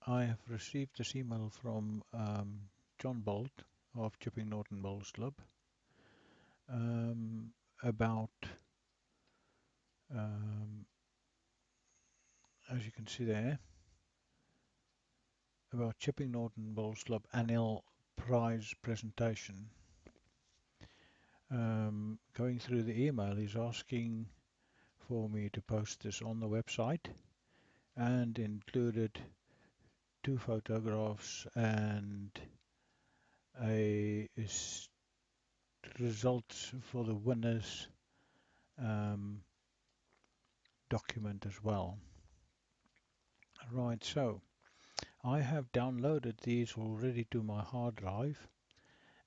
I have received this email from John Bolt of Chipping Norton Bowls Club about, um, as you can see there, about Chipping Norton Bowls Club annual prize presentation. Going through the email, he's asking for me to post this on the website and included 2 photographs and a results for the winners document as well. Right, so I have downloaded these already to my hard drive,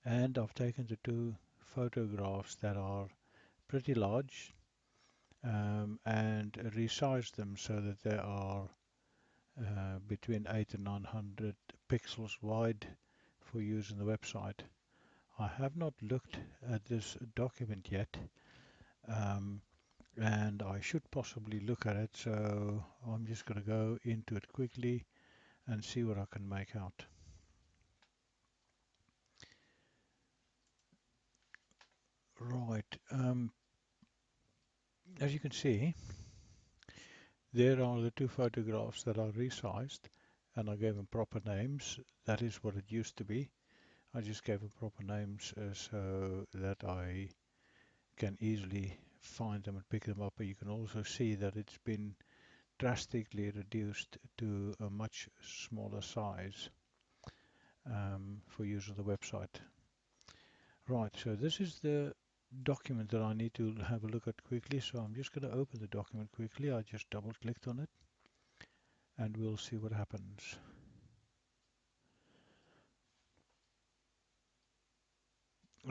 and I've taken the 2 photographs that are pretty large and resized them so that they are between 8 and 900 pixels wide for use in the website. I have not looked at this document yet, and I should possibly look at it, so I'm just going to go into it quickly and see what I can make out. Right, as you can see, there are the 2 photographs that are resized, and I gave them proper names. That is what it used to be. I just gave them proper names so that I can easily find them and pick them up. But you can also see that it's been drastically reduced to a much smaller size for use on the website. Right, so this is the document that I need to have a look at quickly. So I'm just going to open the document quickly. I just double clicked on it and we'll see what happens.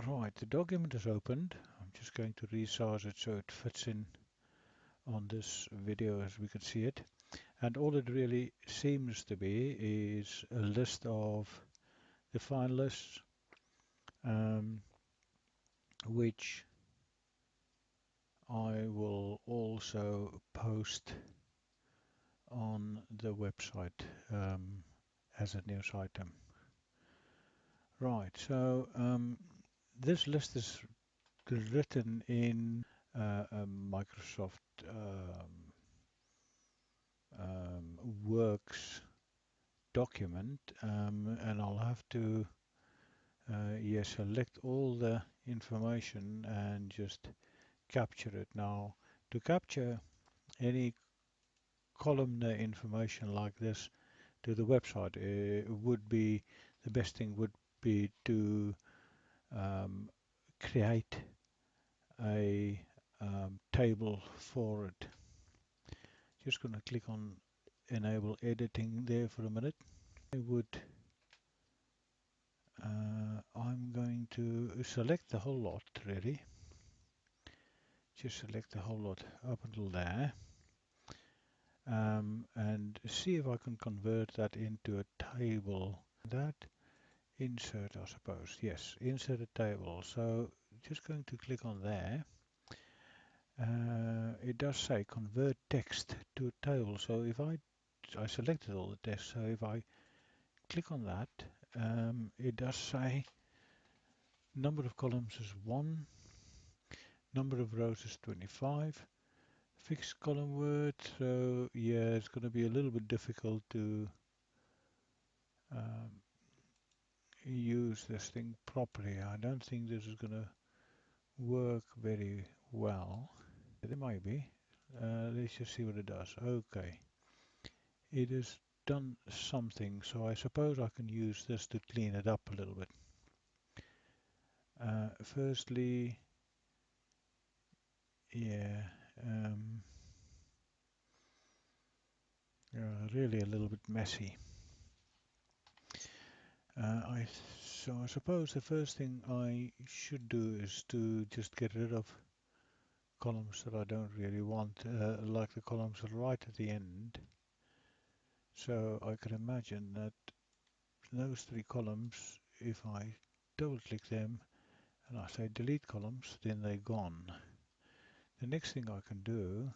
Right, the document is opened. I'm just going to resize it so it fits in on this video as we can see it. And all it really seems to be is a list of the finalists, which I will also post on the website as a news item. Right, so this list is written in a Microsoft Works document, and I'll have to select all the information and just capture it. Now, to capture any columnar information like this to the website, would be the best thing would be to create a table for it. Just going to click on enable editing there for a minute. I'm going to select the whole lot really. Just select the whole lot up until there. And see if I can convert that into a table. That insert, I suppose. Yes, insert a table. So just going to click on there. It does say convert text to a table. So if I selected all the text, so if I click on that, it does say number of columns is 1, number of rows is 25, fixed column word. So yeah, it's going to be a little bit difficult to use this thing properly. I don't think this is going to work very well. It might be. Let's just see what it does. Okay, it has done something, so I suppose I can use this to clean it up a little bit. Firstly, yeah, really a little bit messy. So I suppose the first thing I should do is to just get rid of columns that I don't really want, like the columns right at the end. So I can imagine that those 3 columns, if I double click them and I say delete columns, then they're gone. The next thing I can do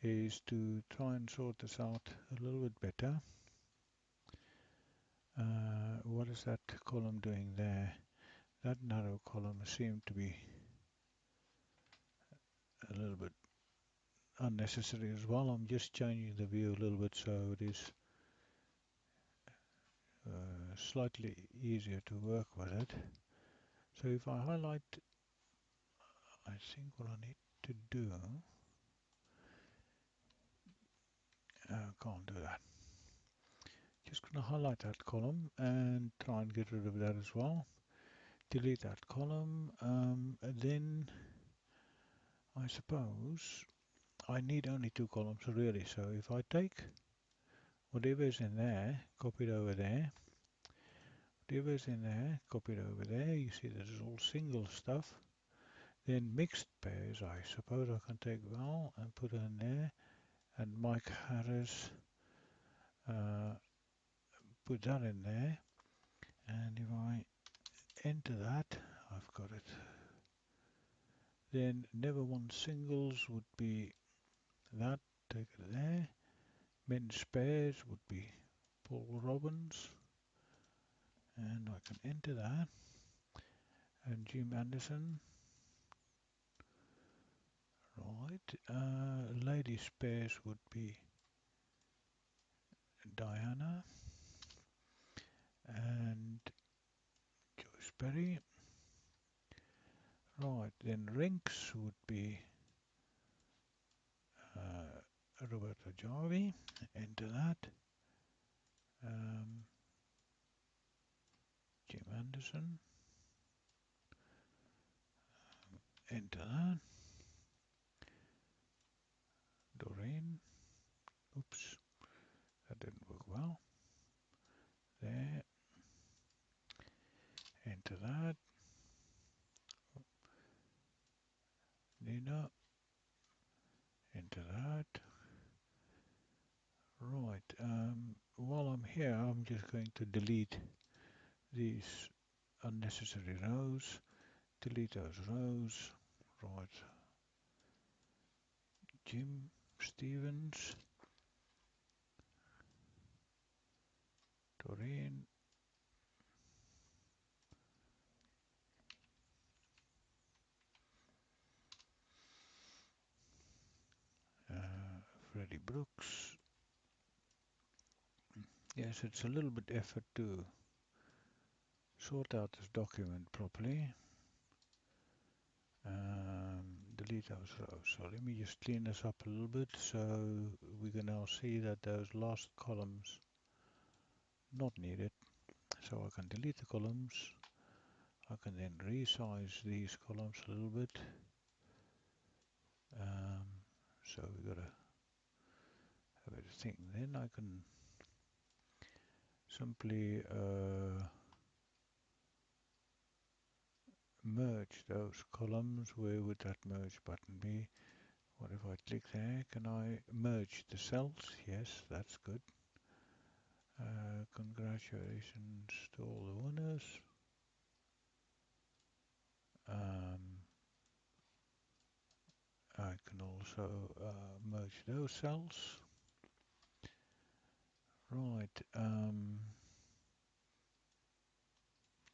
is to try and sort this out a little bit better. What is that column doing there? That narrow column seemed to be a little bit unnecessary as well. I'm just changing the view a little bit so it is slightly easier to work with it. So if I highlight, I think what I need to do, can't do that. Just going to highlight that column and try and get rid of that as well. Delete that column. And then I suppose I need only two columns really. So if I take whatever is in there, copy it over there. Whatever is in there, copy it over there. You see this is all single stuff. Then mixed pairs, I suppose I can take Val and put her in there. And Mike Harris, put that in there. And if I enter that, I've got it. Then never won singles would be that, take it there. Men's pairs would be Paul Robbins, and I can enter that. And Jim Anderson, right. Ladies pairs would be Diana and Joyce Perry. Right, then rinks would be Roberto Jarvi, enter that. Jim Anderson, enter that. Doreen, oops, that didn't work well. There, enter that. Nina, enter that. Right, while I'm here, I'm just going to delete these unnecessary rows. Delete those rows. Right, Jim Stevens, Doreen, Freddie Brooks. Yes, it's a little bit effort to sort out this document properly. Delete those rows. So let me just clean this up a little bit. So we can now see that those last columns not needed. So I can delete the columns. I can then resize these columns a little bit. So we got to have a thing. Then I can simply merge those columns. Where would that merge button be? What if I click there? Can I merge the cells? Yes, that's good. Congratulations to all the winners. I can also merge those cells. Right.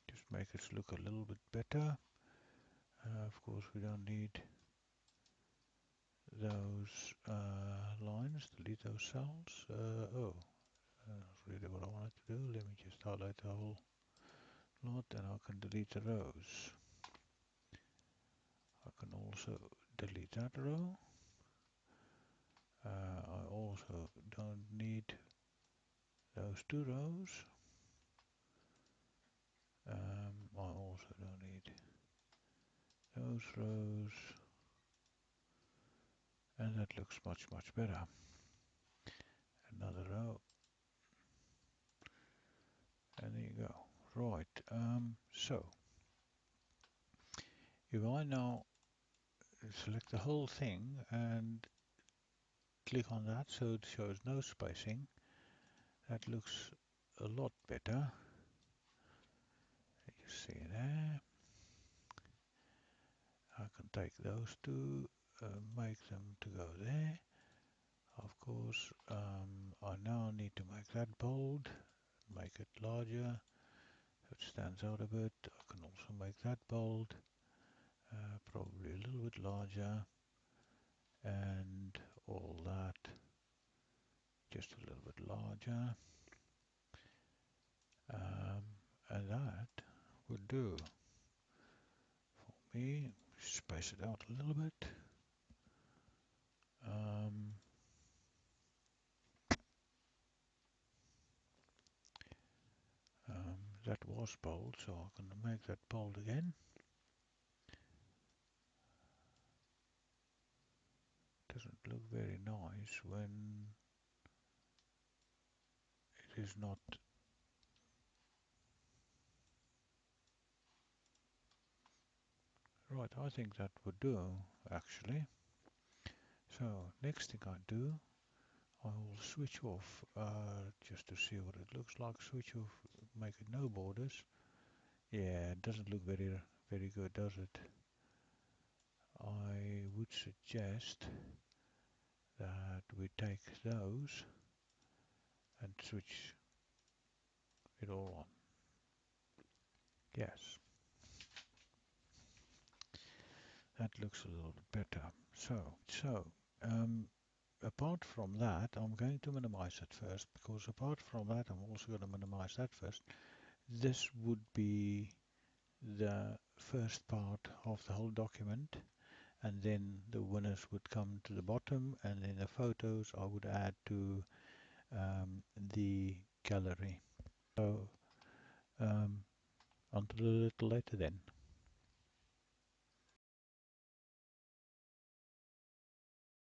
Just make it look a little bit better. Of course, we don't need those lines. Delete those cells. That's really what I wanted to do. Let me just highlight the whole lot, and I can delete the rows. I can also delete that row. I also don't need those two rows. I also don't need those rows. And that looks much better. Another row. And there you go. Right. So if I now select the whole thing and click on that so it shows no spacing, that looks a lot better. You see there. I can take those two, make them to go there. course, I now need to make that bold, make it larger, so it stands out a bit. I can also make that bold, probably a little bit larger, and all that just a little bit larger, and that would do for me. Space it out a little bit. That was bold, so I can make that bold again. Doesn't look very nice when it is not. Right, I think that would do actually. So next thing I do, I will switch off just to see what it looks like. Switch off, make it no borders. Yeah, it doesn't look very good, does it? I would suggest that we take those and switch it all on. Yes, that looks a little bit better. So apart from that, I'm going to minimize it first, because apart from that, I'm also going to minimize that first. This would be the first part of the whole document, and then the winners would come to the bottom, and then the photos I would add to the gallery. So until a little later then.